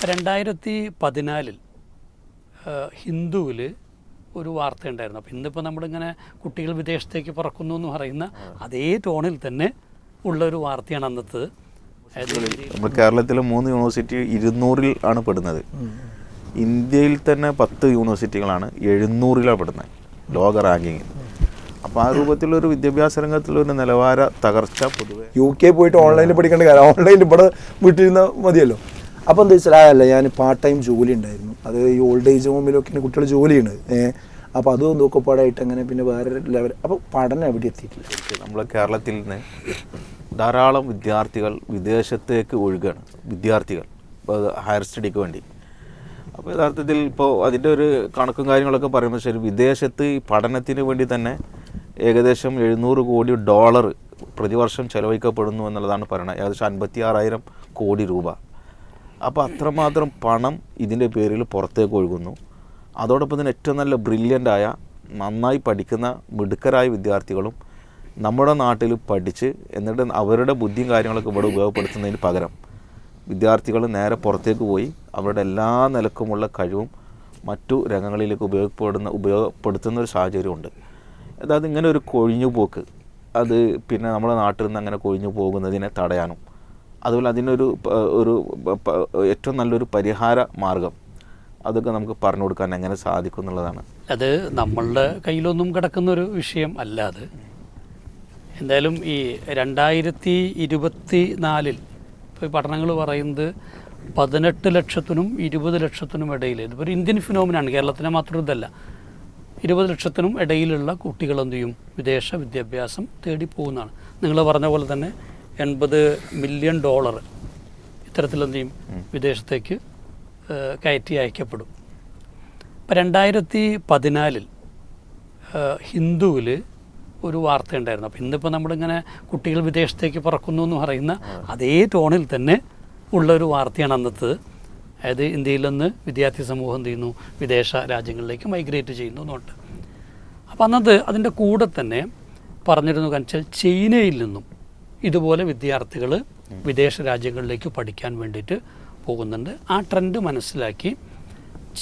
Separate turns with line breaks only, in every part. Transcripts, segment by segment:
2014 ഹിന്ദുവിൽ ഒരു വാർത്ത ഉണ്ടായിരുന്നു. അപ്പോൾ ഇന്നിപ്പോൾ നമ്മളിങ്ങനെ കുട്ടികൾ വിദേശത്തേക്ക് പറക്കുന്നു എന്ന് പറയുന്ന അതേ ടോണിൽ തന്നെ ഉള്ളൊരു വാർത്തയാണ് അന്നത്തെ.
നമ്മൾ കേരളത്തിലെ 3 യൂണിവേഴ്സിറ്റി 200-ൽ ആണ് പെടുന്നത്. ഇന്ത്യയിൽ തന്നെ 10 യൂണിവേഴ്സിറ്റികളാണ് 700-ലാണ് പെടുന്നത് ലോക റാങ്കിങ്ങിൽ. അപ്പോൾ ആ രൂപത്തിലൊരു വിദ്യാഭ്യാസ രംഗത്തിലൊരു നിലവാര തകർച്ച പൊതുവെ
UK പോയിട്ട് ഓൺലൈനിൽ പഠിക്കേണ്ട കാര്യം ഓൺലൈനിൽ ഇവിടെ വീട്ടിലിരുന്നാൽ മതിയല്ലോ. അപ്പോൾ എന്താ വെച്ചാൽ അതല്ല, ഞാൻ പാർട്ട് ടൈം ജോലി ഉണ്ടായിരുന്നു. അത് ഈ ഓൾഡ് ഏജ് ഹോമിലൊക്കെ കുട്ടികൾ ജോലിയുണ്ട്. അപ്പോൾ അതും നോക്കപ്പാടായിട്ട് അങ്ങനെ പിന്നെ വേറെ ലെവൽ. അപ്പോൾ പഠനം എവിടെ എത്തിയിട്ടില്ല.
നമ്മളെ കേരളത്തിൽ നിന്ന് ധാരാളം വിദ്യാർത്ഥികൾ വിദേശത്തേക്ക് ഒഴുകുകയാണ്, വിദ്യാർത്ഥികൾ ഹയർ സ്റ്റഡിക്ക് വേണ്ടി. അപ്പോൾ യഥാർത്ഥത്തിൽ ഇപ്പോൾ അതിൻ്റെ ഒരു കണക്കും കാര്യങ്ങളൊക്കെ പറയുമ്പോൾ ശരി, വിദേശത്ത് ഈ പഠനത്തിന് വേണ്ടി തന്നെ ഏകദേശം $700 കോടി പ്രതിവർഷം ചെലവഴിക്കപ്പെടുന്നു എന്നുള്ളതാണ് പറയുന്നത്. ഏകദേശം 56,000 കോടി രൂപ. അപ്പോൾ അത്രമാത്രം പണം ഇതിൻ്റെ പേരിൽ പുറത്തേക്ക് ഒഴുകുന്നു. അതോടൊപ്പം തന്നെ ഏറ്റവും നല്ല ബ്രില്യൻ്റായ നന്നായി പഠിക്കുന്ന മിടുക്കരായ വിദ്യാർത്ഥികളും നമ്മുടെ നാട്ടിൽ പഠിച്ച് എന്നിട്ട് അവരുടെ ബുദ്ധിയും കാര്യങ്ങളൊക്കെ ഇവിടെ ഉപയോഗപ്പെടുത്തുന്നതിന് പകരം വിദ്യാർത്ഥികൾ നേരെ പുറത്തേക്ക് പോയി അവരുടെ എല്ലാ നിലക്കുമുള്ള കഴിവും മറ്റു രംഗങ്ങളിലേക്ക് ഉപയോഗപ്പെടുത്തുന്ന ഒരു സാഹചര്യമുണ്ട്. അതായത് ഇങ്ങനെ ഒരു കൊഴിഞ്ഞു പോക്ക്, അത് പിന്നെ നമ്മുടെ നാട്ടിൽ നിന്ന് അങ്ങനെ കൊഴിഞ്ഞു പോകുന്നതിനെ തടയാനും അതുപോലെ അതിനൊരു ഏറ്റവും നല്ലൊരു പരിഹാര മാർഗം അതൊക്കെ നമുക്ക് പറഞ്ഞു കൊടുക്കാൻ എങ്ങനെ സാധിക്കും എന്നുള്ളതാണ്.
അത് നമ്മളുടെ കയ്യിലൊന്നും കിടക്കുന്നൊരു വിഷയം അല്ല. അത് എന്തായാലും ഈ 2024 ഇപ്പോൾ പഠനങ്ങൾ പറയുന്നത് 18 ലക്ഷത്തിനും 20 ലക്ഷത്തിനും ഇടയിൽ, ഇതിപ്പോൾ ഇന്ത്യൻ ഫിനോമിനാണ്, കേരളത്തിനെ മാത്രം ഇതല്ല, 20 ലക്ഷത്തിനും ഇടയിലുള്ള കുട്ടികൾ എന്ത് ചെയ്യും, വിദേശ വിദ്യാഭ്യാസം തേടി പോകുന്നതാണ്. നിങ്ങൾ പറഞ്ഞ പോലെ തന്നെ $80 മില്യൺ ഇത്തരത്തിൽ എന്ത് ചെയ്യും, വിദേശത്തേക്ക് കയറ്റി അയക്കപ്പെടും. ഇപ്പം 2014 ഹിന്ദുവിൽ ഒരു വാർത്ത ഉണ്ടായിരുന്നു. അപ്പോൾ ഇന്നിപ്പോൾ നമ്മളിങ്ങനെ കുട്ടികൾ വിദേശത്തേക്ക് പറക്കുന്നു എന്ന് പറയുന്ന അതേ ടോണിൽ തന്നെ ഉള്ളൊരു വാർത്തയാണ് അന്നത്തെ. അതായത് ഇന്ത്യയിൽ നിന്ന് വിദ്യാർത്ഥി സമൂഹം എന്ത് ചെയ്യുന്നു, വിദേശ രാജ്യങ്ങളിലേക്ക് മൈഗ്രേറ്റ് ചെയ്യുന്നു എന്നുണ്ട്. അപ്പോൾ അന്നത്തെ അതിൻ്റെ കൂടെ തന്നെ പറഞ്ഞിരുന്നു വെച്ചാൽ ചൈനയിൽ നിന്നും ഇതുപോലെ വിദ്യാർത്ഥികൾ വിദേശ രാജ്യങ്ങളിലേക്ക് പഠിക്കാൻ വേണ്ടിയിട്ട് പോകുന്നുണ്ട്. ആ ട്രെൻഡ് മനസ്സിലാക്കി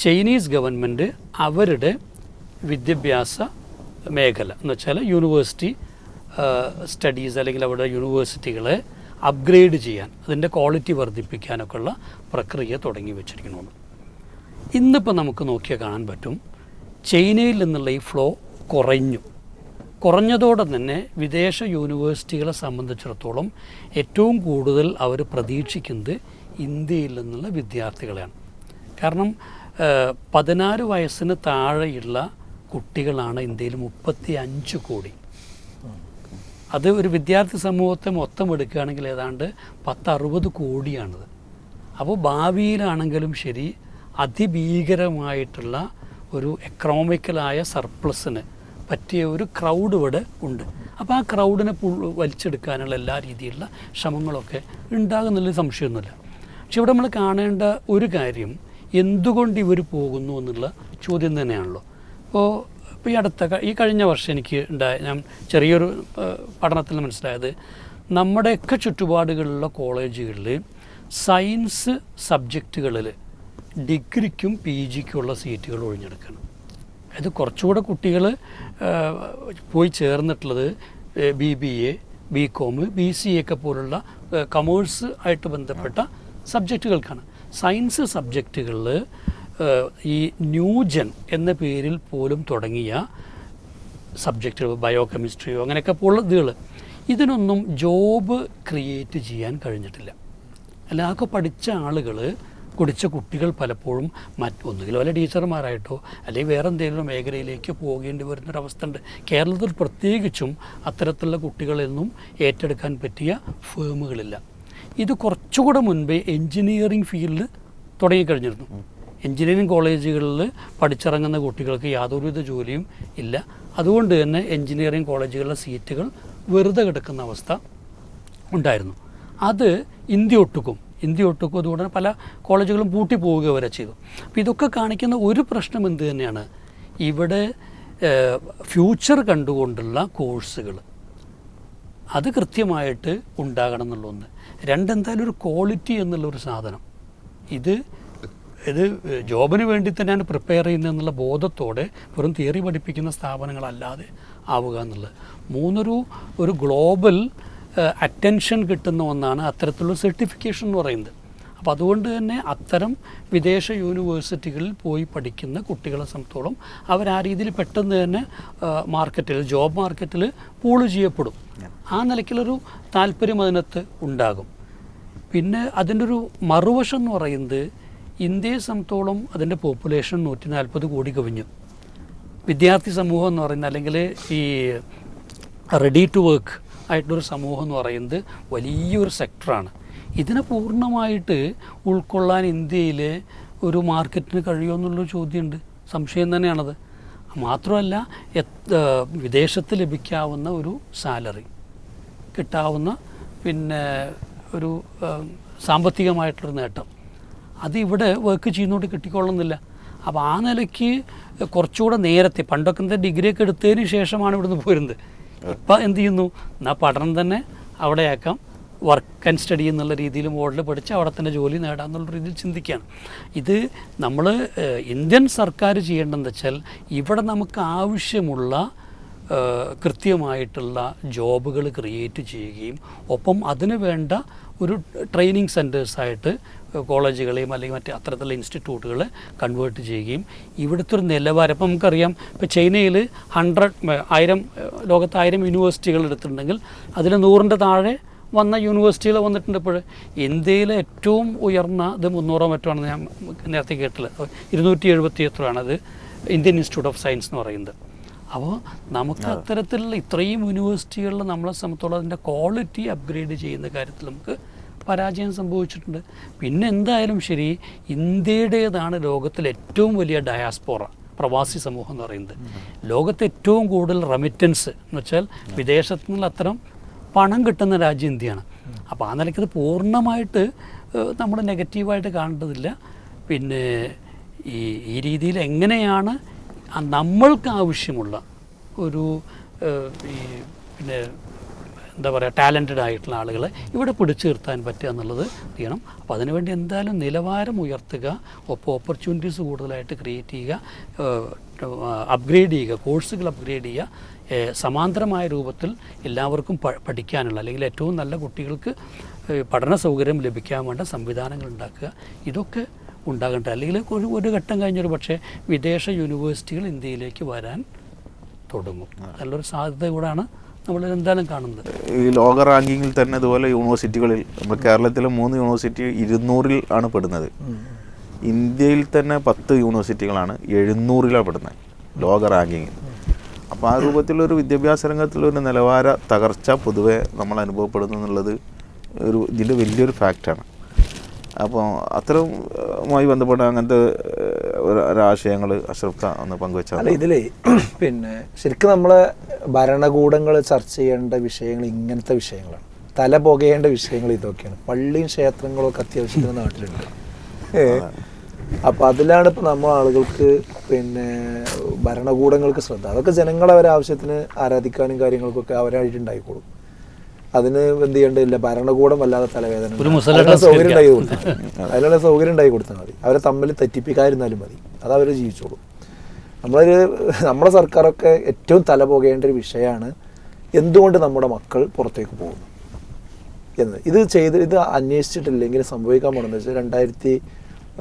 ചൈനീസ് ഗവൺമെൻറ് അവരുടെ വിദ്യാഭ്യാസ മേഖല എന്ന് വെച്ചാൽ യൂണിവേഴ്സിറ്റി സ്റ്റഡീസ് അല്ലെങ്കിൽ അവരുടെ യൂണിവേഴ്സിറ്റികളെ അപ്ഗ്രേഡ് ചെയ്യാൻ, അതിൻ്റെ ക്വാളിറ്റി വർദ്ധിപ്പിക്കാനൊക്കെ ഉള്ള പ്രക്രിയ തുടങ്ങി വെച്ചിരിക്കണമെന്ന്. ഇന്നിപ്പോൾ നമുക്ക് നോക്കിയാൽ കാണാൻ പറ്റും, ചൈനയിൽ നിന്നുള്ള ഈ ഫ്ലോ കുറഞ്ഞതോടെ തന്നെ വിദേശ യൂണിവേഴ്സിറ്റികളെ സംബന്ധിച്ചിടത്തോളം ഏറ്റവും കൂടുതൽ അവർ പ്രതീക്ഷിക്കുന്നത് ഇന്ത്യയിൽ നിന്നുള്ള വിദ്യാർത്ഥികളെയാണ്. കാരണം 16 വയസ്സിന് താഴെയുള്ള കുട്ടികളാണ് ഇന്ത്യയിൽ 35 കോടി. അത് ഒരു വിദ്യാർത്ഥി സമൂഹത്തെ മൊത്തം എടുക്കുകയാണെങ്കിൽ ഏതാണ്ട് 10-60 കോടിയാണിത്. അപ്പോൾ ഭാവിയിലാണെങ്കിലും ശരി അതിഭീകരമായിട്ടുള്ള ഒരു എക്കണോമിക്കലായ സർപ്ലസിന് പറ്റിയ ഒരു ക്രൗഡ് ഇവിടെ ഉണ്ട്. അപ്പോൾ ആ ക്രൗഡിനെ വലിച്ചെടുക്കാനുള്ള എല്ലാ രീതിയിലുള്ള ശ്രമങ്ങളൊക്കെ ഉണ്ടാകുന്നുള്ള സംശയമൊന്നുമില്ല. പക്ഷെ ഇവിടെ നമ്മൾ കാണേണ്ട ഒരു കാര്യം, എന്തുകൊണ്ട് ഇവർ പോകുന്നു എന്നുള്ള ചോദ്യം തന്നെയാണല്ലോ. ഇപ്പോൾ ഈ കഴിഞ്ഞ വർഷം എനിക്ക് ഞാൻ ചെറിയൊരു പഠനത്തിൽ മനസ്സിലായത്, നമ്മുടെയൊക്കെ ചുറ്റുപാടുകളിലുള്ള കോളേജുകളിൽ സയൻസ് സബ്ജക്റ്റുകളിൽ ഡിഗ്രിക്കും PGക്കുമുള്ള സീറ്റുകൾ ഒഴിഞ്ഞെടുക്കണം. അത് കുറച്ചുകൂടെ കുട്ടികൾ പോയി ചേർന്നിട്ടുള്ളത് BBA, BCom, BCA ഒക്കെ പോലുള്ള കൊമേഴ്സ് ആയിട്ട് ബന്ധപ്പെട്ട സബ്ജക്റ്റുകൾക്കാണ്. സയൻസ് സബ്ജക്റ്റുകളിൽ ഈ ന്യൂജൻ എന്ന പേരിൽ പോലും തുടങ്ങിയ സബ്ജക്റ്റുകൾ, ബയോ കെമിസ്ട്രിയോ അങ്ങനെയൊക്കെ ഉള്ളതുകൾ, ഇതിനൊന്നും ജോബ് ക്രിയേറ്റ് ചെയ്യാൻ കഴിഞ്ഞിട്ടില്ല. അല്ല, അതൊക്കെ പഠിച്ച ആളുകൾ, കുടിച്ച കുട്ടികൾ പലപ്പോഴും ഒന്നുകിലോ അല്ലെ ടീച്ചർമാരായിട്ടോ അല്ലെങ്കിൽ വേറെ എന്തെങ്കിലും മേഖലയിലേക്ക് പോകേണ്ടി വരുന്നൊരവസ്ഥ ഉണ്ട്. കേരളത്തിൽ പ്രത്യേകിച്ചും അത്തരത്തിലുള്ള കുട്ടികളെന്നും ഏറ്റെടുക്കാൻ പറ്റിയ ഫേമുകളില്ല. ഇത് കുറച്ചുകൂടെ മുൻപേ എൻജിനീയറിംഗ് ഫീൽഡ് തുടങ്ങിക്കഴിഞ്ഞിരുന്നു. എൻജിനീയറിംഗ് കോളേജുകളിൽ പഠിച്ചിറങ്ങുന്ന കുട്ടികൾക്ക് യാതൊരുവിധ ജോലിയും ഇല്ല. അതുകൊണ്ട് തന്നെ എൻജിനീയറിംഗ് കോളേജുകളിലെ സീറ്റുകൾ വെറുതെ കിടക്കുന്ന അവസ്ഥ ഉണ്ടായിരുന്നു. അത് ഇന്ത്യ ഒട്ടുക്കും അതുകൊണ്ട് പല കോളേജുകളും പൂട്ടിപ്പോവുക വരെ ചെയ്തു. അപ്പോൾ ഇതൊക്കെ കാണിക്കുന്ന ഒരു പ്രശ്നം എന്ത് തന്നെയാണ്, ഇവിടെ ഫ്യൂച്ചർ കണ്ടുകൊണ്ടുള്ള കോഴ്സുകൾ അത് കൃത്യമായിട്ട് ഉണ്ടാകണം എന്നുള്ള ഒന്ന്. രണ്ടെന്തായാലും ഒരു ക്വാളിറ്റി എന്നുള്ളൊരു സാധനം, ഇത് ഇത് ജോബിന് വേണ്ടി തന്നെയാണ് പ്രിപ്പയർ ചെയ്യുന്നതെന്നുള്ള ബോധത്തോടെ വെറും തിയറി പഠിപ്പിക്കുന്ന സ്ഥാപനങ്ങളല്ലാതെ ആവുക എന്നുള്ളത്. ഒരു ഗ്ലോബൽ അറ്റൻഷൻ കിട്ടുന്ന ഒന്നാണ് അത്തരത്തിലുള്ള സർട്ടിഫിക്കേഷൻ എന്ന് പറയുന്നത്. അപ്പോൾ അതുകൊണ്ട് തന്നെ അത്തരം വിദേശ യൂണിവേഴ്സിറ്റികളിൽ പോയി പഠിക്കുന്ന കുട്ടികളെ സംബന്ധിച്ചോളം അവർ ആ രീതിയിൽ പെട്ടെന്ന് തന്നെ മാർക്കറ്റിൽ, ജോബ് മാർക്കറ്റിൽ പൂള് ചെയ്യപ്പെടും. ആ നിലയ്ക്കുള്ളൊരു താല്പര്യം അതിനകത്ത് ഉണ്ടാകും. പിന്നെ അതിൻ്റെ ഒരു മറുവശം എന്ന് പറയുന്നത്, ഇന്ത്യയെ സംബന്ധിച്ചോളം അതിൻ്റെ പോപ്പുലേഷൻ 140 കോടി കവിഞ്ഞു. വിദ്യാർത്ഥി സമൂഹം എന്ന് പറയുന്നത്, അല്ലെങ്കിൽ ഈ റെഡി ടു വർക്ക് ആയിട്ടുള്ളൊരു സമൂഹം എന്ന് പറയുന്നത് വലിയൊരു സെക്ടറാണ്. ഇതിനെ പൂർണ്ണമായിട്ട് ഉൾക്കൊള്ളാൻ ഇന്ത്യയിലെ ഒരു മാർക്കറ്റിന് കഴിയുമോ എന്നുള്ളൊരു ചോദ്യമുണ്ട്, സംശയം തന്നെയാണത്. മാത്രമല്ല വിദേശത്ത് ലഭിക്കാവുന്ന ഒരു സാലറി, കിട്ടാവുന്ന പിന്നെ ഒരു സാമ്പത്തികമായിട്ടുള്ളൊരു നേട്ടം, അതിവിടെ വർക്ക് ചെയ്യുന്നോട്ട് കിട്ടിക്കൊള്ളുന്നില്ല. അപ്പോൾ ആ നിലയ്ക്ക് കുറച്ചുകൂടെ നേരത്തെ, പണ്ടൊക്കെ ഡിഗ്രിയൊക്കെ എടുത്തതിന് ശേഷമാണ് ഇവിടുന്ന് പോരുന്നത്. ഇപ്പം എന്ത് ചെയ്യുന്നു, എന്നാൽ പഠനം തന്നെ അവിടെയാക്കാം, വർക്ക് ആൻഡ് സ്റ്റഡി എന്നുള്ള രീതിയിൽ മോഡൽ പഠിച്ച് അവിടെ തന്നെ ജോലി നേടാമെന്നുള്ള രീതിയിൽ ചിന്തിക്കുകയാണ്. ഇത് നമ്മൾ ഇന്ത്യൻ സർക്കാർ ചെയ്യേണ്ടതെന്ന് വെച്ചാൽ, ഇവിടെ നമുക്ക് ആവശ്യമുള്ള കൃത്യമായിട്ടുള്ള ജോബുകൾ ക്രിയേറ്റ് ചെയ്യുകയും ഒപ്പം അതിന് വേണ്ട ഒരു ട്രെയിനിങ് സെൻറ്റേഴ്സായിട്ട് കോളേജുകളെയും അല്ലെങ്കിൽ മറ്റ് അത്തരത്തിലുള്ള ഇൻസ്റ്റിറ്റ്യൂട്ടുകളെ കൺവേർട്ട് ചെയ്യുകയും ഇവിടുത്തെ ഒരു നിലവാരം, ഇപ്പം നമുക്കറിയാം, ഇപ്പോൾ ചൈനയിൽ 1000 ലോകത്ത് 1000 യൂണിവേഴ്സിറ്റികൾ എടുത്തിട്ടുണ്ടെങ്കിൽ അതിൽ 100ൻ്റെ താഴെ വന്ന യൂണിവേഴ്സിറ്റികൾ വന്നിട്ടുണ്ട്. ഇപ്പോൾ ഇന്ത്യയിലെ ഏറ്റവും ഉയർന്ന ഇത് 300 മറ്റോ ആണെന്ന് ഞാൻ നേരത്തെ കേട്ടില്ല, 270 അത് ഇന്ത്യൻ ഇൻസ്റ്റിറ്റ്യൂട്ട് ഓഫ് സയൻസ് എന്ന് പറയുന്നത്. അപ്പോൾ നമുക്ക് അത്തരത്തിലുള്ള ഇത്രയും യൂണിവേഴ്സിറ്റികളിൽ നമ്മളെ സംബന്ധിച്ചോളം അതിൻ്റെ ക്വാളിറ്റി അപ്ഗ്രേഡ് ചെയ്യുന്ന കാര്യത്തിൽ നമുക്ക് പരാജയം സംഭവിച്ചിട്ടുണ്ട്. പിന്നെ എന്തായാലും ശരി, ഇന്ത്യയുടേതാണ് ലോകത്തിലെ ഏറ്റവും വലിയ ഡയാസ്പോറ, പ്രവാസി സമൂഹം എന്ന് പറയുന്നത്. ലോകത്തെ ഏറ്റവും കൂടുതൽ റെമിറ്റൻസ് എന്ന് വെച്ചാൽ വിദേശത്തു നിന്നുള്ള അത്തരം പണം കിട്ടുന്ന രാജ്യം ഇന്ത്യയാണ്. അപ്പോൾ ആ നിലയ്ക്കത് പൂർണ്ണമായിട്ട് നമ്മൾ നെഗറ്റീവായിട്ട് കാണേണ്ടതില്ല. പിന്നെ ഈ രീതിയിൽ എങ്ങനെയാണ് നമ്മൾക്ക് ആവശ്യമുള്ള ഒരു പിന്നെ എന്താ പറയുക, ടാലൻറ്റഡ് ആയിട്ടുള്ള ആളുകളെ ഇവിടെ പിടിച്ചു നിർത്താൻ പറ്റുക എന്നുള്ളത് ചെയ്യണം. അപ്പോൾ അതിനുവേണ്ടി എന്തായാലും നിലവാരം ഉയർത്തുക, ഒപ്പം ഓപ്പർച്യൂണിറ്റീസ് കൂടുതലായിട്ട് ക്രിയേറ്റ് ചെയ്യുക, അപ്ഗ്രേഡ് ചെയ്യുക, കോഴ്സുകൾ അപ്ഗ്രേഡ് ചെയ്യുക, സമാന്തരമായ രൂപത്തിൽ എല്ലാവർക്കും പഠിക്കാനുള്ള, അല്ലെങ്കിൽ ഏറ്റവും നല്ല കുട്ടികൾക്ക് പഠന സൗകര്യം ലഭിക്കാൻ വേണ്ട സംവിധാനങ്ങൾ ഉണ്ടാക്കുക. ഇതൊക്കെ ഉണ്ടാകട്ടെ. അല്ലെങ്കിൽ ഒരു ഘട്ടം കഴിഞ്ഞൊരു പക്ഷേ വിദേശ യൂണിവേഴ്സിറ്റികൾ ഇന്ത്യയിലേക്ക് വരാൻ തുടങ്ങും. നല്ലൊരു സാധ്യത കൂടാണ് നമ്മൾ എന്തായാലും കാണുന്നത്.
ഈ ലോക റാങ്കിങ്ങിൽ തന്നെ ഇതുപോലെ യൂണിവേഴ്സിറ്റികളിൽ നമ്മുടെ കേരളത്തിലെ 3 യൂണിവേഴ്സിറ്റി 200-ൽ ആണ് പെടുന്നത്. ഇന്ത്യയിൽ തന്നെ 10 യൂണിവേഴ്സിറ്റികളാണ് 700-ലാണ് പെടുന്നത് ലോക റാങ്കിങ്ങിൽ. അപ്പോൾ ആ രൂപത്തിലൊരു വിദ്യാഭ്യാസ രംഗത്തിലൊരു നിലവാര തകർച്ച പൊതുവെ നമ്മൾ അനുഭവപ്പെടുന്നു എന്നുള്ളത് ഇതിൻ്റെ വലിയൊരു ഫാക്റ്റാണ്. അപ്പോൾ അത്തരവുമായി ബന്ധപ്പെട്ട അങ്ങനത്തെ ഒരാശയങ്ങൾ അഷ്റഫ് ഒന്ന് പങ്കുവെച്ചാൽ.
അല്ല, ഇതിലേ പിന്നെ ശരിക്കും നമ്മളെ ഭരണകൂടങ്ങൾ ചർച്ച ചെയ്യേണ്ട വിഷയങ്ങൾ ഇങ്ങനത്തെ വിഷയങ്ങളാണ്. തല പുകയേണ്ട വിഷയങ്ങൾ ഇതൊക്കെയാണ്. പള്ളിയും ക്ഷേത്രങ്ങളും ഒക്കെ അത്യാവശ്യത്തിന് നാട്ടിലുണ്ട്. അപ്പം അതിലാണ് ഇപ്പോൾ നമ്മൾ ആളുകൾക്ക് പിന്നെ ഭരണകൂടങ്ങൾക്ക് ശ്രദ്ധ. അതൊക്കെ ജനങ്ങളെ അവരെ ആവശ്യത്തിന് ആരാധിക്കാനും കാര്യങ്ങൾക്കൊക്കെ അവരായിട്ടുണ്ടായിക്കോളും. അതിന് എന്ത് ചെയ്യേണ്ടതില്ല, ഭരണകൂടം വല്ലാതെ തലവേദന, സൗകര്യം ഉണ്ടായി കൊടുത്താൽ മതി, അതിനുള്ള സൗകര്യം ഉണ്ടായി കൊടുത്താൽ മതി. അവരെ തമ്മിൽ തെറ്റിപ്പിക്കാതിരുന്നാലും മതി, അതവർ ജീവിച്ചോളും. നമ്മളെ സർക്കാരൊക്കെ ഏറ്റവും തല പോകേണ്ട ഒരു വിഷയമാണ് എന്തുകൊണ്ട് നമ്മുടെ മക്കൾ പുറത്തേക്ക് പോകുന്നു എന്ന്. ഇത് അന്വേഷിച്ചിട്ടില്ലെങ്കിൽ സംഭവിക്കാൻ പോകുന്നത് വെച്ചാൽ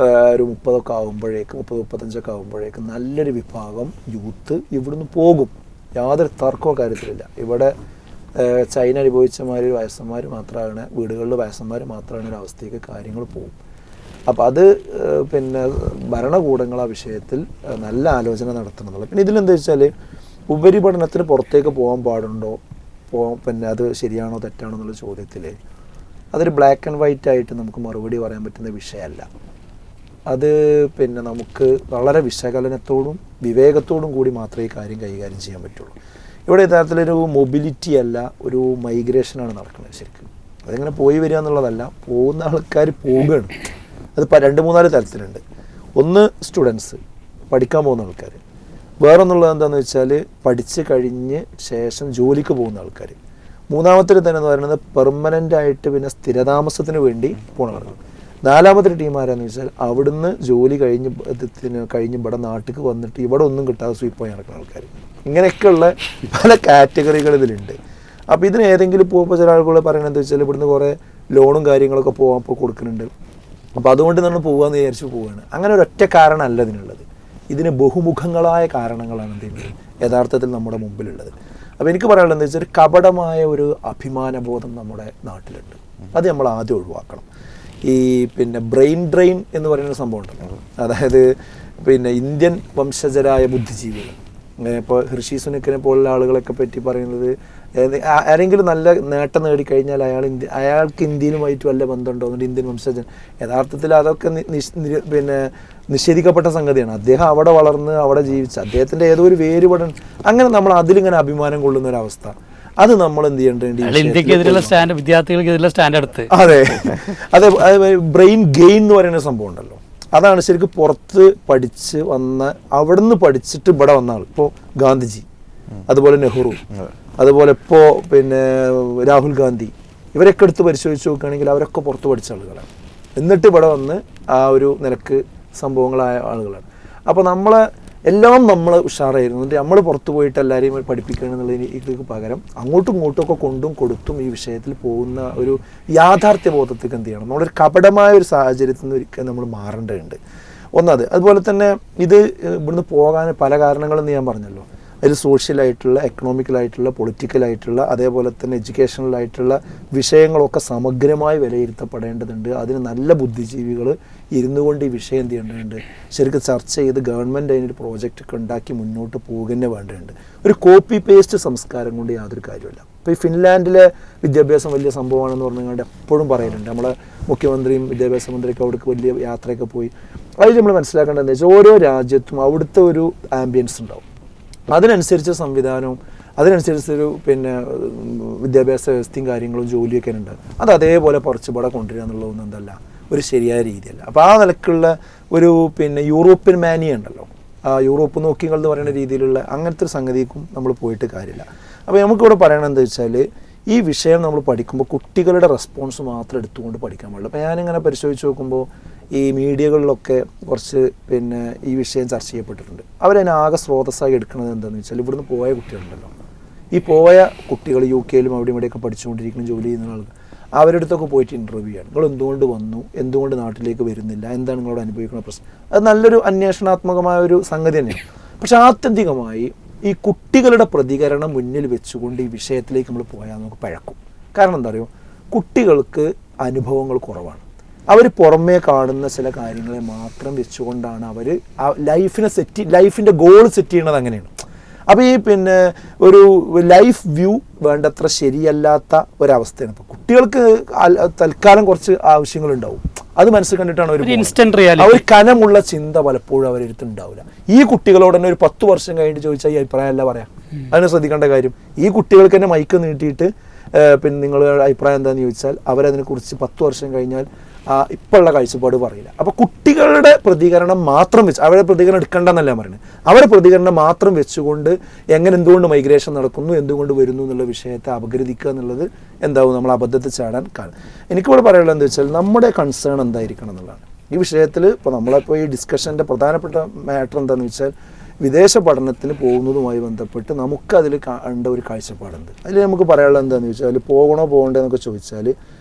2030 ആകുമ്പോഴേക്കും 35 ആകുമ്പോഴേക്കും നല്ലൊരു വിഭാഗം യൂത്ത് ഇവിടുന്ന് പോകും. യാതൊരു തർക്കമോ കാര്യത്തിലില്ല. ഇവിടെ ചൈന അനുഭവിച്ച മാതിരി വയസ്സന്മാർ മാത്രമാണ്, വീടുകളിൽ വയസ്സന്മാർ മാത്രമാണ് ഒരു അവസ്ഥയ്ക്ക് കാര്യങ്ങൾ പോകും. അപ്പോൾ അത് പിന്നെ ഭരണകൂടങ്ങൾ ആ വിഷയത്തിൽ നല്ല ആലോചന നടത്തണമെന്നുള്ളത്. പിന്നെ ഇതിലെന്താ വെച്ചാൽ, ഉപരിപഠനത്തിന് പുറത്തേക്ക് പോകാൻ പാടുണ്ടോ, പിന്നെ അത് ശരിയാണോ തെറ്റാണോ എന്നുള്ള ചോദ്യത്തിൽ അതൊരു ബ്ലാക്ക് ആൻഡ് വൈറ്റ് ആയിട്ട് നമുക്ക് മറുപടി പറയാൻ പറ്റുന്ന വിഷയമല്ല. അത് പിന്നെ നമുക്ക് വളരെ വിശകലനത്തോടും വിവേകത്തോടും കൂടി മാത്രമേ ഈ കാര്യം കൈകാര്യം ചെയ്യാൻ പറ്റുള്ളൂ. ഇവിടെ യഥാർത്ഥത്തിലൊരു മൊബിലിറ്റി അല്ല, ഒരു മൈഗ്രേഷനാണ് നടക്കുന്നത് ശരിക്കും. അതിങ്ങനെ പോയി വരിക എന്നുള്ളതല്ല, പോകുന്ന ആൾക്കാർ പോവുകയാണ്. അത് 2-3 തരത്തിലുണ്ട്. ഒന്ന് സ്റ്റുഡൻസ്, പഠിക്കാൻ പോകുന്ന ആൾക്കാർ. വേറൊന്നുള്ളത് എന്താണെന്ന് വെച്ചാൽ പഠിച്ച് കഴിഞ്ഞ് ശേഷം ജോലിക്ക് പോകുന്ന ആൾക്കാർ. മൂന്നാമത്തെ തന്നെ എന്ന് പറയുന്നത് പെർമനൻ്റ് ആയിട്ട് പിന്നെ സ്ഥിരതാമസത്തിന് വേണ്ടി പോണ ആളുകൾ. നാലാമത്തെ ടീം ആരാന്ന് വെച്ചാൽ അവിടുന്ന് ജോലി കഴിഞ്ഞ് ഇവിടെ നാട്ടിലേക്ക് വന്നിട്ട് ഇവിടെ ഒന്നും കിട്ടാതെ സ്വീപ്പായി നടക്കുന്ന ആൾക്കാർ. ഇങ്ങനെയൊക്കെയുള്ള പല കാറ്റഗറികൾ ഇതിലുണ്ട്. അപ്പോൾ ഇതിന് ഏതെങ്കിലും പോകുമ്പോൾ ചില ആളുകൾ പറയുന്നത് എന്താ വെച്ചാൽ ഇവിടുന്ന് കുറേ ലോണും കാര്യങ്ങളൊക്കെ ഇപ്പോൾ കൊടുക്കുന്നുണ്ട്, അപ്പോൾ അതുകൊണ്ട് നമ്മൾ പോകാമെന്ന് വിചാരിച്ച് പോവുകയാണ്. അങ്ങനെ ഒരൊറ്റ കാരണമല്ല ഇതിനുള്ളത്. ഇതിന് ബഹുമുഖങ്ങളായ കാരണങ്ങളാണ് എന്തെങ്കിലും യഥാർത്ഥത്തിൽ നമ്മുടെ മുമ്പിലുള്ളത്. അപ്പോൾ എനിക്ക് പറയാനുള്ളത് എന്താ വെച്ചാൽ ഒരു കപടമായ ഒരു അഭിമാനബോധം നമ്മുടെ നാട്ടിലുണ്ട്. അത് നമ്മൾ ആദ്യം ഒഴിവാക്കണം. ഈ ബ്രെയിൻ ഡ്രെയിൻ എന്ന് പറയുന്ന സംഭവം ഉണ്ടല്ലോ, അതായത് ഇന്ത്യൻ വംശജരായ ബുദ്ധിജീവികൾ, ഇപ്പോൾ ഋഷി സുനക്കിനെ പോലുള്ള ആളുകളൊക്കെ പറ്റി പറയുന്നത് ആരെങ്കിലും നല്ല നേട്ടം നേടിക്കഴിഞ്ഞാൽ അയാൾക്ക് ഇന്ത്യയിലുമായിട്ട് വല്ല ബന്ധമുണ്ടോ എന്നിട്ട് ഇന്ത്യൻ വംശജൻ. യഥാർത്ഥത്തിൽ അതൊക്കെ നിഷേധിക്കപ്പെട്ട സംഗതിയാണ്. അദ്ദേഹം അവിടെ വളർന്ന് അവിടെ ജീവിച്ച് അദ്ദേഹത്തിൻ്റെ ഏതോ ഒരു വേരുപടൻ, അങ്ങനെ നമ്മൾ അതിലിങ്ങനെ അഭിമാനം കൊള്ളുന്ന ഒരവസ്ഥ, അത് നമ്മൾ എന്ത് ചെയ്യേണ്ടത്?
ഇന്ത്യക്കെതിരെയുള്ള സ്റ്റാൻഡ്, വിദ്യാർത്ഥികൾക്കെതിരെയുള്ള സ്റ്റാൻഡ് എടുത്ത്
അതെ ബ്രെയിൻ ഗെയിൻ എന്ന് പറയുന്ന സംഭവം ഉണ്ടല്ലോ, അതാണ് ശരിക്കും പുറത്ത് പഠിച്ച് വന്ന അവിടുന്ന് പഠിച്ചിട്ട് ഇവിടെ വന്ന ആൾ. ഇപ്പോൾ ഗാന്ധിജി, അതുപോലെ നെഹ്റു, അതുപോലെ ഇപ്പോൾ രാഹുൽ ഗാന്ധി, ഇവരൊക്കെ എടുത്ത് പരിശോധിച്ച് നോക്കുകയാണെങ്കിൽ അവരൊക്കെ പുറത്ത് പഠിച്ച ആളുകളാണ്. എന്നിട്ട് ഇവിടെ വന്ന് ആ ഒരു നിലക്ക് സംഭവങ്ങളായ ആളുകളാണ്. അപ്പോൾ എല്ലാം നമ്മൾ ഉഷാറായിരുന്നു. എന്നിട്ട് നമ്മൾ പുറത്ത് പോയിട്ട് എല്ലാവരെയും പഠിപ്പിക്കണം എന്നുള്ളതിന് പകരം അങ്ങോട്ടും ഇങ്ങോട്ടുമൊക്കെ കൊണ്ടും കൊടുത്തും ഈ വിഷയത്തിൽ പോകുന്ന ഒരു യാഥാർത്ഥ്യ ബോധത്തേക്ക് എന്ത് ചെയ്യണം? നമ്മളൊരു കപടമായ ഒരു സാഹചര്യത്തിൽ നിന്ന് ഒരിക്കലും നമ്മൾ മാറേണ്ടതുണ്ട്. ഒന്നത്. അതുപോലെ തന്നെ ഇത് ഇവിടുന്ന് പോകാൻ പല കാരണങ്ങളെന്ന് ഞാൻ പറഞ്ഞല്ലോ. അതിൽ സോഷ്യലായിട്ടുള്ള, എക്കണോമിക്കലായിട്ടുള്ള, പൊളിറ്റിക്കലായിട്ടുള്ള, അതേപോലെ തന്നെ എഡ്യൂക്കേഷണലായിട്ടുള്ള വിഷയങ്ങളൊക്കെ സമഗ്രമായി വിലയിരുത്തപ്പെടേണ്ടതുണ്ട്. അതിന് നല്ല ബുദ്ധിജീവികൾ ഇരുന്നു കൊണ്ട് ഈ വിഷയം എന്ത് ചെയ്യേണ്ടതുണ്ട്? ശരിക്കും ചർച്ച ചെയ്ത് ഗവൺമെൻറ് അതിനൊരു പ്രോജക്റ്റ് ഉണ്ടാക്കി മുന്നോട്ട് പോകുക തന്നെ വേണ്ടതുണ്ട്. ഒരു കോപ്പി പേസ്റ്റ് സംസ്കാരം കൊണ്ട് യാതൊരു കാര്യമില്ല. ഇപ്പോൾ ഈ ഫിൻലാൻഡിലെ വിദ്യാഭ്യാസം വലിയ സംഭവമാണെന്ന് പറഞ്ഞുകൊണ്ട് എപ്പോഴും പറയുന്നുണ്ട്. നമ്മളെ മുഖ്യമന്ത്രിയും വിദ്യാഭ്യാസ മന്ത്രിയൊക്കെ അവിടേക്ക് വലിയ യാത്രയൊക്കെ പോയി. അതിൽ നമ്മൾ മനസ്സിലാക്കേണ്ടതെന്ന് വെച്ചാൽ ഓരോ രാജ്യത്തും അവിടുത്തെ ഒരു ആംബിയൻസ് ഉണ്ടാവും, അതിനനുസരിച്ച് സംവിധാനവും അതിനനുസരിച്ചൊരു വിദ്യാഭ്യാസ വ്യവസ്ഥയും കാര്യങ്ങളും ജോലിയൊക്കെ ഉണ്ട്. അത് അതേപോലെ പറിച്ചുപാടെ കൊണ്ടുവരിക എന്നുള്ളതൊന്നും എന്തല്ല ഒരു ശരിയായ രീതിയല്ല. അപ്പോൾ ആ നിലക്കുള്ള ഒരു യൂറോപ്യൻ മാനിയ ഉണ്ടല്ലോ, ആ യൂറോപ്പ് നോക്കിങ്ങൾ എന്ന് പറയുന്ന രീതിയിലുള്ള അങ്ങനത്തെ ഒരു സംഗതിക്കും നമ്മൾ പോയിട്ട് കാര്യമില്ല. അപ്പോൾ നമുക്കിവിടെ പറയണത് എന്താ വെച്ചാൽ ഈ വിഷയം നമ്മൾ പഠിക്കുമ്പോൾ കുട്ടികളുടെ റെസ്പോൺസ് മാത്രം എടുത്തുകൊണ്ട് പഠിക്കാൻ പാടില്ല. അപ്പോൾ ഞാനിങ്ങനെ പരിശോധിച്ച് നോക്കുമ്പോൾ ഈ മീഡിയകളിലൊക്കെ കുറച്ച് ഈ വിഷയം ചർച്ച ചെയ്യപ്പെട്ടിട്ടുണ്ട്. അവരതിനെ ആകെ സ്രോതസ്സായി എടുക്കുന്നത് എന്താണെന്ന് വെച്ചാൽ ഇവിടുന്ന് പോയ കുട്ടികളുണ്ടല്ലോ, ഈ പോയ കുട്ടികൾ UK-ലും അവിടെ ഇവിടെയൊക്കെ പഠിച്ചുകൊണ്ടിരിക്കുന്ന ജോലി ചെയ്യുന്ന ആളുകൾ, അവരുടെ അടുത്തൊക്കെ പോയിട്ട് ഇൻ്റർവ്യൂ ചെയ്യണം. നിങ്ങൾ എന്തുകൊണ്ട് വന്നു, എന്തുകൊണ്ട് നാട്ടിലേക്ക് വരുന്നില്ല, എന്താണ് നിങ്ങളോട് അനുഭവിക്കുന്ന പ്രശ്നം. അത് നല്ലൊരു അന്വേഷണാത്മകമായ ഒരു സംഗതി തന്നെയാണ്. പക്ഷെ ആത്യന്തികമായി ഈ കുട്ടികളുടെ പ്രതികരണം മുന്നിൽ വെച്ചുകൊണ്ട് ഈ വിഷയത്തിലേക്ക് നമ്മൾ പോയാൽ നമുക്ക് പഴക്കും. കാരണം എന്താ പറയുക, കുട്ടികൾക്ക് അനുഭവങ്ങൾ കുറവാണ്. അവർ പുറമേ കാണുന്ന ചില കാര്യങ്ങളെ മാത്രം വെച്ചുകൊണ്ടാണ് അവർ ലൈഫിൻ്റെ ഗോൾ സെറ്റ് ചെയ്യണത്. അങ്ങനെയാണ്. അപ്പോൾ ഈ ഒരു ലൈഫ് വ്യൂ വേണ്ടത്ര ശരിയല്ലാത്ത ഒരവസ്ഥയാണ്. ഇപ്പോൾ കുട്ടികൾക്ക് തൽക്കാലം കുറച്ച് ആവശ്യങ്ങളുണ്ടാവും, അത് മനസ്സിൽ കണ്ടിട്ടാണ് ഒരു കനമുള്ള ചിന്ത പലപ്പോഴും അവരെടുത്തുണ്ടാവില്ല. ഈ കുട്ടികളോട് തന്നെ ഒരു 10 വർഷം കഴിഞ്ഞിട്ട് ചോദിച്ചാൽ ഈ അഭിപ്രായമല്ല പറയാം. അതിന് ശ്രദ്ധിക്കേണ്ട കാര്യം, ഈ കുട്ടികൾക്ക് തന്നെ മൈക്ക് നീട്ടിയിട്ട് നിങ്ങളുടെ അഭിപ്രായം എന്താണെന്ന് ചോദിച്ചാൽ അവരതിനെക്കുറിച്ച് 10 വർഷം കഴിഞ്ഞാൽ ഇപ്പോഴുള്ള കാഴ്ചപ്പാട് പറയില്ല. അപ്പോൾ കുട്ടികളുടെ പ്രതികരണം മാത്രം വെച്ച്, അവരുടെ പ്രതികരണം എടുക്കേണ്ടെന്നല്ല പറയുന്നത്, അവരുടെ പ്രതികരണം മാത്രം വെച്ചുകൊണ്ട് എന്തുകൊണ്ട് മൈഗ്രേഷൻ നടക്കുന്നു, എന്തുകൊണ്ട് വരുന്നു എന്നുള്ള വിഷയത്തെ അപഗ്രഥിക്കുക എന്നുള്ളത് എന്താവും, നമ്മൾ അബദ്ധത്തിൽ ചാടാൻ കാരണം. എനിക്കിവിടെ പറയാനുള്ളത് എന്താ വെച്ചാൽ നമ്മുടെ കൺസേൺ എന്തായിരിക്കണം എന്നുള്ളതാണ് ഈ വിഷയത്തിൽ. ഇപ്പോൾ നമ്മളിപ്പോൾ ഈ ഡിസ്കഷൻ്റെ പ്രധാനപ്പെട്ട മാറ്റർ എന്താണെന്ന് വെച്ചാൽ വിദേശ പഠനത്തിന് പോകുന്നതുമായി ബന്ധപ്പെട്ട് നമുക്കതിൽ കണ്ട ഒരു കാഴ്ചപ്പാടുണ്ട്. അതിൽ നമുക്ക് പറയാനുള്ളത് എന്താണെന്ന് വെച്ചാൽ പോകണോ പോകണ്ടേ എന്നൊക്കെ ചോദിച്ചാൽ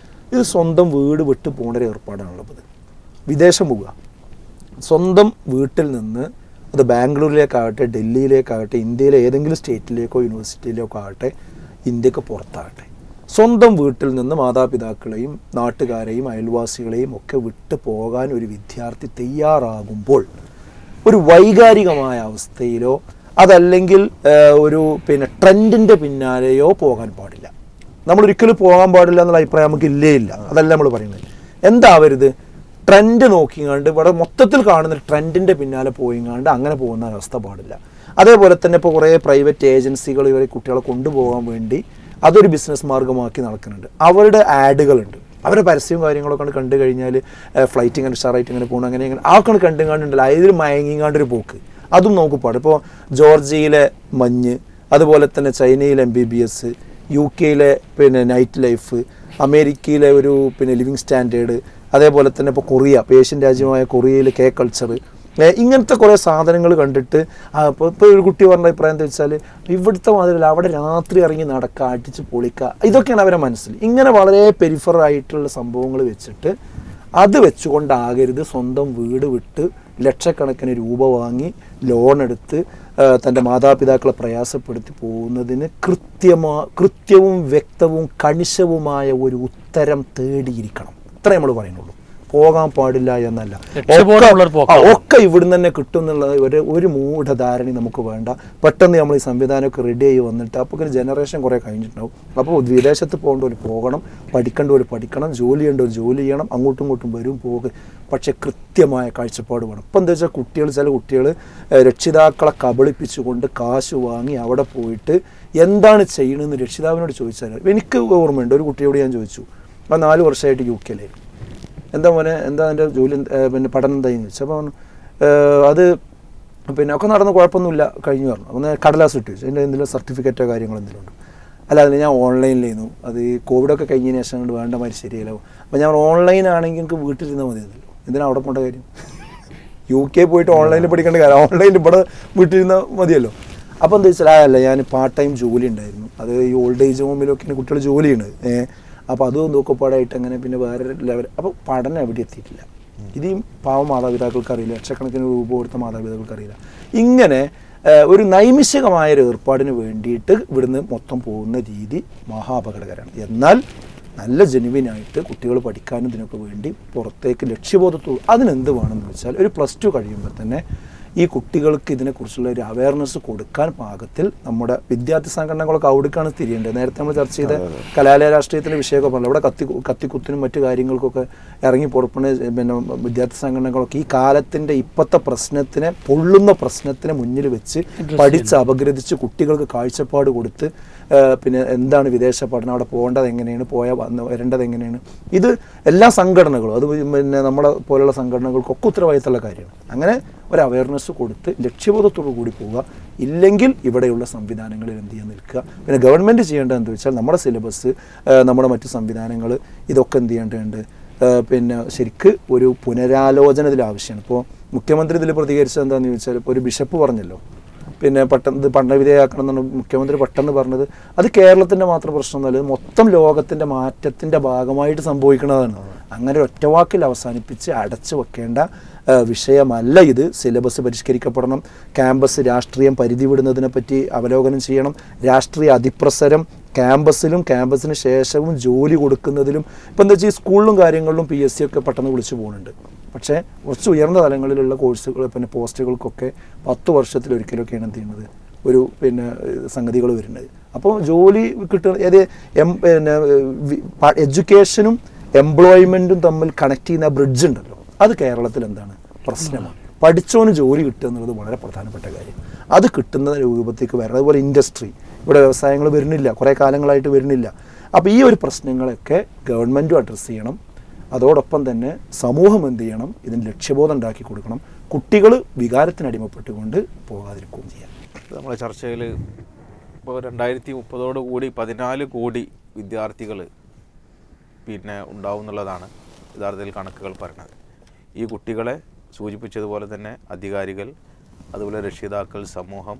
ഇത് സ്വന്തം വീട് വിട്ട് പോകേണ്ട ഒരു ഏർപ്പാടാണുള്ളത്. വിദേശം പോവുക, സ്വന്തം വീട്ടിൽ നിന്ന്, അത് ബാംഗ്ലൂരിലേക്കാകട്ടെ, ഡൽഹിയിലേക്കാകട്ടെ, ഇന്ത്യയിലെ ഏതെങ്കിലും സ്റ്റേറ്റിലേക്കോ യൂണിവേഴ്സിറ്റിയിലേക്കോ ആകട്ടെ, ഇന്ത്യക്ക് പുറത്താകട്ടെ, സ്വന്തം വീട്ടിൽ നിന്ന് മാതാപിതാക്കളെയും നാട്ടുകാരെയും അയൽവാസികളെയും ഒക്കെ വിട്ടു പോകാൻ ഒരു വിദ്യാർത്ഥി തയ്യാറാകുമ്പോൾ ഒരു വൈകാരികമായ അവസ്ഥയിലോ അതല്ലെങ്കിൽ ഒരു ട്രെൻഡിൻ്റെ പിന്നാലെയോ പോകാൻ പാടില്ല. നമ്മളൊരിക്കലും പോകാൻ പാടില്ല എന്നുള്ള അഭിപ്രായം നമുക്ക് ഇല്ല. അതല്ല നമ്മൾ പറയുന്നത്. എന്താവരുത്, ട്രെൻഡ് നോക്കിങ്ങാണ്ട് ഇവിടെ മൊത്തത്തിൽ കാണുന്ന ട്രെൻഡിൻ്റെ പിന്നാലെ പോയിങ്ങാണ്ട് അങ്ങനെ പോകുന്ന അവസ്ഥ പാടില്ല. അതേപോലെ തന്നെ ഇപ്പോൾ കുറേ പ്രൈവറ്റ് ഏജൻസികൾ ഇവരെ കുട്ടികളെ കൊണ്ടുപോകാൻ വേണ്ടി അതൊരു ബിസിനസ് മാർഗ്ഗമാക്കി നടക്കുന്നുണ്ട്. അവരുടെ ആഡുകളുണ്ട്, അവരുടെ പരസ്യവും കാര്യങ്ങളൊക്കെ കണ്ടു കഴിഞ്ഞാൽ ഫ്ലൈറ്റ് ഇങ്ങനെ ഉഷാറായിട്ട് ഇങ്ങനെ പോകണം, അങ്ങനെ ആൾക്കാണ് കണ്ടുകാണ്ടുണ്ടല്ലോ, അതിൽ മയങ്ങിങ്ങാണ്ടൊരു പോക്ക്, അതും നോക്കി പാടും. ഇപ്പോൾ ജോർജിയയിലെ മഞ്ഞ്, അതുപോലെ തന്നെ ചൈനയിലെ MBBS, UK-യിലെ നൈറ്റ് ലൈഫ്, അമേരിക്കയിലെ ഒരു ലിവിങ് സ്റ്റാൻഡേർഡ്, അതേപോലെ തന്നെ ഇപ്പോൾ കൊറിയ, ഇപ്പോൾ ഏഷ്യൻ രാജ്യമായ കൊറിയയിൽ കേക്ക് കൾച്ചർ, ഇങ്ങനത്തെ കുറേ സാധനങ്ങൾ കണ്ടിട്ട് ഇപ്പോൾ ഒരു കുട്ടി പറഞ്ഞ അഭിപ്രായം എന്താ വെച്ചാൽ ഇവിടുത്തെ മാതിരില്ല, അവിടെ രാത്രി ഇറങ്ങി നടക്കുക, അടിച്ച് പൊളിക്കുക, ഇതൊക്കെയാണ് അവരെ മനസ്സിൽ. ഇങ്ങനെ വളരെ പെരിഫറൽ ആയിട്ടുള്ള സംഭവങ്ങൾ വെച്ചിട്ട് അത് വെച്ചുകൊണ്ടാകരുത് സ്വന്തം വീട് വിട്ട് ലക്ഷക്കണക്കിന് രൂപ വാങ്ങി ലോൺ എടുത്ത് തൻ്റെ മാതാപിതാക്കളെ പ്രയാസപ്പെടുത്തി പോകുന്നതിന് കൃത്യവും വ്യക്തവും കണിശവുമായ ഒരു ഉത്തരം തേടിയിരിക്കണം. ഇത്ര നമ്മൾ പറയുന്നുള്ളൂ. പോകാൻ പാടില്ല എന്നല്ല, ഒക്കെ ഇവിടുന്ന് തന്നെ കിട്ടും എന്നുള്ള ഒരു മൂഢധാരണ നമുക്ക് വേണ്ട. പെട്ടെന്ന് നമ്മൾ ഈ സംവിധാനമൊക്കെ റെഡി ആയി വന്നിട്ട് അപ്പോൾ ഒരു ജനറേഷൻ കുറേ കഴിഞ്ഞിട്ടുണ്ടാവും. അപ്പോൾ വിദേശത്ത് പോകേണ്ടവർ പോകണം, പഠിക്കേണ്ടവർ പഠിക്കണം, ജോലി ചെയ്യേണ്ടവർ ജോലി ചെയ്യണം, അങ്ങോട്ടും ഇങ്ങോട്ടും വരും പോകും. പക്ഷെ കൃത്യമായ കാഴ്ചപ്പാട് വേണം. ഇപ്പം എന്താ വെച്ചാൽ ചില കുട്ടികൾ രക്ഷിതാക്കളെ കബളിപ്പിച്ചുകൊണ്ട് കാശ് വാങ്ങി അവിടെ പോയിട്ട് എന്താണ് ചെയ്യണമെന്ന് രക്ഷിതാവിനോട് ചോദിച്ചാൽ, എനിക്ക് ഓർമ്മയുണ്ട്, ഒരു കുട്ടിയോട് ഞാൻ ചോദിച്ചു, ആ 4 വർഷമായിട്ട് UK എന്താ മോനെ, എന്താ എൻ്റെ ജോലി, പിന്നെ പഠനം എന്തായെന്ന് ചോദിച്ചു. അപ്പോൾ അത് പിന്നെ ഒക്കെ നടന്ന് കുഴപ്പമൊന്നുമില്ല കഴിഞ്ഞു പറഞ്ഞു. ഒന്ന് കടലാസ് ഇട്ട് വെച്ചു, എൻ്റെ എന്തെങ്കിലും സർട്ടിഫിക്കറ്റോ കാര്യങ്ങളോ എന്തെങ്കിലും ഉണ്ട്. അല്ല അതിന് ഞാൻ ഓൺലൈനിലായിരുന്നു, അത് കോവിഡൊക്കെ കഴിഞ്ഞതിന് ശേഷം കൊണ്ട് വേണ്ട മാതിരി ശരിയല്ലോ. അപ്പോൾ ഞാൻ ഓൺലൈൻ ആണെങ്കിൽ എനിക്ക് വീട്ടിലിരുന്നാൽ മതിയെന്നല്ലോ, എന്തിനാണ് അവിടെ പോകേണ്ട കാര്യം? UK പോയിട്ട് ഓൺലൈനിൽ പഠിക്കേണ്ട കാര്യം, ഓൺലൈനിൽ ഇവിടെ വീട്ടിലിരുന്നാൽ മതിയല്ലോ. അപ്പോൾ എന്താ വെച്ചാൽ അല്ല ഞാൻ പാർട്ട് ടൈം ജോലി ഉണ്ടായിരുന്നു, അത് ഈ ഓൾഡ് ഏജ് ഹോമിലൊക്കെ കുട്ടികൾ ജോലിയുണ്ട്. അപ്പോൾ അതും നോക്കപ്പാടായിട്ട് അങ്ങനെ പിന്നെ വേറെ ലെവൽ. അപ്പോൾ പഠനം എവിടെ എത്തിയിട്ടില്ല. ഇത് ഈ പാവം മാതാപിതാക്കൾക്ക് അറിയില്ല, ലക്ഷക്കണക്കിന് രൂപ കൊടുത്ത മാതാപിതാക്കൾക്ക് അറിയില്ല. ഇങ്ങനെ ഒരു നൈമിഷികമായൊരു ഏർപ്പാടിന് വേണ്ടിയിട്ട് ഇവിടുന്ന് മൊത്തം പോകുന്ന രീതി മഹാപകടകരമാണ്. എന്നാൽ നല്ല ജെനുവിനായിട്ട് കുട്ടികൾ പഠിക്കാനും ഇതിനൊക്കെ വേണ്ടി പുറത്തേക്ക് ലക്ഷ്യബോധത്തോട് അതിനെന്ത് വേണമെന്ന് വെച്ചാൽ ഒരു +2 കഴിയുമ്പോൾ തന്നെ ഈ കുട്ടികൾക്ക് ഇതിനെക്കുറിച്ചുള്ള ഒരു അവയർനെസ് കൊടുക്കാൻ പാകത്തിൽ നമ്മുടെ വിദ്യാർത്ഥി സംഘടനകളൊക്കെ അവിടേക്കാണ് തിരിയേണ്ടത്. നേരത്തെ നമ്മൾ ചർച്ച ചെയ്ത കലാലയ രാഷ്ട്രീയത്തിൻ്റെ വിഷയമൊക്കെ പറഞ്ഞു, ഇവിടെ കത്തിക്കുത്തിനും മറ്റു കാര്യങ്ങൾക്കൊക്കെ ഇറങ്ങി പുറപ്പെടുന്ന പിന്നെ വിദ്യാർത്ഥി സംഘടനകളൊക്കെ ഈ കാലത്തിൻ്റെ ഇപ്പോഴത്തെ പ്രശ്നത്തിനെ, പൊള്ളുന്ന പ്രശ്നത്തിനെ മുന്നിൽ വെച്ച് പഠിച്ച് അപഗ്രഥിച്ച് കുട്ടികൾക്ക് കാഴ്ചപ്പാട് കൊടുത്ത് പിന്നെ എന്താണ് വിദേശ പഠനം, അവിടെ പോകേണ്ടത് എങ്ങനെയാണ്, വരേണ്ടത് എങ്ങനെയാണ്, ഇത് എല്ലാ സംഘടനകളും, അത് പിന്നെ നമ്മളെ പോലുള്ള സംഘടനകൾക്കൊക്കെ ഉത്തരവാദിത്തമുള്ള കാര്യമാണ്. അങ്ങനെ ഒരു അവയർനെസ് കൊടുത്ത് ലക്ഷ്യബോധത്തോടു കൂടി പോവുക. ഇല്ലെങ്കിൽ ഇവിടെയുള്ള സംവിധാനങ്ങളിൽ എന്ത് ചെയ്യാൻ നിൽക്കുക. പിന്നെ ഗവൺമെൻറ് ചെയ്യേണ്ടത് എന്താ വെച്ചാൽ നമ്മുടെ സിലബസ്, നമ്മുടെ മറ്റു സംവിധാനങ്ങൾ, ഇതൊക്കെ എന്ത് ചെയ്യേണ്ടതുണ്ട്, പിന്നെ ശരിക്ക് ഒരു പുനരാലോചന ഇതിൽ ആവശ്യമാണ്. ഇപ്പോൾ മുഖ്യമന്ത്രി ഇതിൽ പ്രതികരിച്ചത് എന്താണെന്ന് ചോദിച്ചാൽ, ഇപ്പോൾ ഒരു ബിഷപ്പ് പറഞ്ഞല്ലോ, പിന്നെ പെട്ടെന്ന് പഠനവിധേയമാക്കണം എന്നാണ് മുഖ്യമന്ത്രി പെട്ടെന്ന് പറഞ്ഞത്. അത് കേരളത്തിൻ്റെ മാത്രം പ്രശ്നമൊന്നുമല്ല, മൊത്തം ലോകത്തിൻ്റെ മാറ്റത്തിൻ്റെ ഭാഗമായിട്ട് സംഭവിക്കുന്നതാണ്. അങ്ങനെ ഒറ്റവാക്കിൽ അവസാനിപ്പിച്ച് അടച്ചു വെക്കേണ്ട വിഷയമല്ല ഇത്. സിലബസ് പരിഷ്കരിക്കപ്പെടണം. ക്യാമ്പസ് രാഷ്ട്രീയം പരിധി വിടുന്നതിനെ പറ്റി അവലോകനം ചെയ്യണം. രാഷ്ട്രീയ അതിപ്രസരം ക്യാമ്പസിലും ക്യാമ്പസിന് ശേഷവും ജോലി കൊടുക്കുന്നതിലും ഇപ്പം എന്താ വെച്ചാൽ ഈ സ്കൂളിലും കാര്യങ്ങളിലും PSC ഒക്കെ പെട്ടെന്ന് വിളിച്ചു പോകുന്നുണ്ട്. പക്ഷേ കുറച്ച് ഉയർന്ന തലങ്ങളിലുള്ള കോഴ്സുകൾ പിന്നെ പോസ്റ്റുകൾക്കൊക്കെ 10 വർഷത്തിലൊരിക്കലൊക്കെയാണ് എന്ത് ചെയ്യുന്നത്, ഒരു പിന്നെ സംഗതികൾ വരുന്നത്. അപ്പോൾ ജോലി കിട്ടുന്ന പിന്നെ എഡ്യൂക്കേഷനും എംപ്ലോയ്മെൻറ്റും തമ്മിൽ കണക്ട് ചെയ്യുന്ന ബ്രിഡ്ജ് ഉണ്ടല്ലോ, അത് കേരളത്തിൽ എന്താണ് പ്രശ്നമാണ്. പഠിച്ചോന് ജോലി കിട്ടുക എന്നുള്ളത് വളരെ പ്രധാനപ്പെട്ട കാര്യം. അത് കിട്ടുന്ന രൂപത്തേക്ക് വരണം. അതുപോലെ ഇൻഡസ്ട്രി, ഇവിടെ വ്യവസായങ്ങൾ വരുന്നില്ല, കുറേ കാലങ്ങളായിട്ട് വരുന്നില്ല. അപ്പോൾ ഈ ഒരു പ്രശ്നങ്ങളൊക്കെ ഗവൺമെൻറ്റും അഡ്രസ്സ് ചെയ്യണം. അതോടൊപ്പം തന്നെ സമൂഹം എന്ത് ചെയ്യണം, ഇതിന് ലക്ഷ്യബോധം ഉണ്ടാക്കി കൊടുക്കണം. കുട്ടികൾ വികാരത്തിനടിമപ്പെട്ടുകൊണ്ട് പോകാതിരിക്കുകയും ചെയ്യാം.
നമ്മളെ ചർച്ചയിൽ ഇപ്പോൾ 2030 കൂടി 14 കോടി വിദ്യാർത്ഥികൾ പിന്നെ ഉണ്ടാവും എന്നുള്ളതാണ് യഥാർത്ഥത്തിൽ കണക്കുകൾ പറയുന്നത്. ഈ കുട്ടികളെ സൂചിപ്പിച്ചതുപോലെ തന്നെ അധികാരികൾ, അതുപോലെ രക്ഷിതാക്കൾ, സമൂഹം,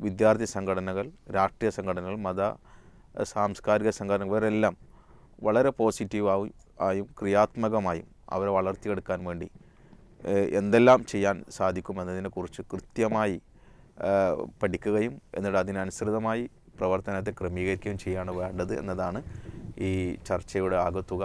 വിദ്യാർത്ഥി സംഘടനകൾ, രാഷ്ട്രീയ സംഘടനകൾ, മത സാംസ്കാരിക സംഘടനകൾ ഇവരെല്ലാം വളരെ പോസിറ്റീവായും ക്രിയാത്മകമായും അവരെ വളർത്തിയെടുക്കാൻ വേണ്ടി എന്തെല്ലാം ചെയ്യാൻ സാധിക്കുമെന്നതിനെക്കുറിച്ച് കൃത്യമായി പഠിക്കുകയും എന്നിട്ട് അതിനനുസൃതമായി പ്രവർത്തനത്തെ ക്രമീകരിക്കുകയും ചെയ്യാണ് വേണ്ടത് എന്നതാണ് ഈ ചർച്ചയുടെ ആകത്തുക.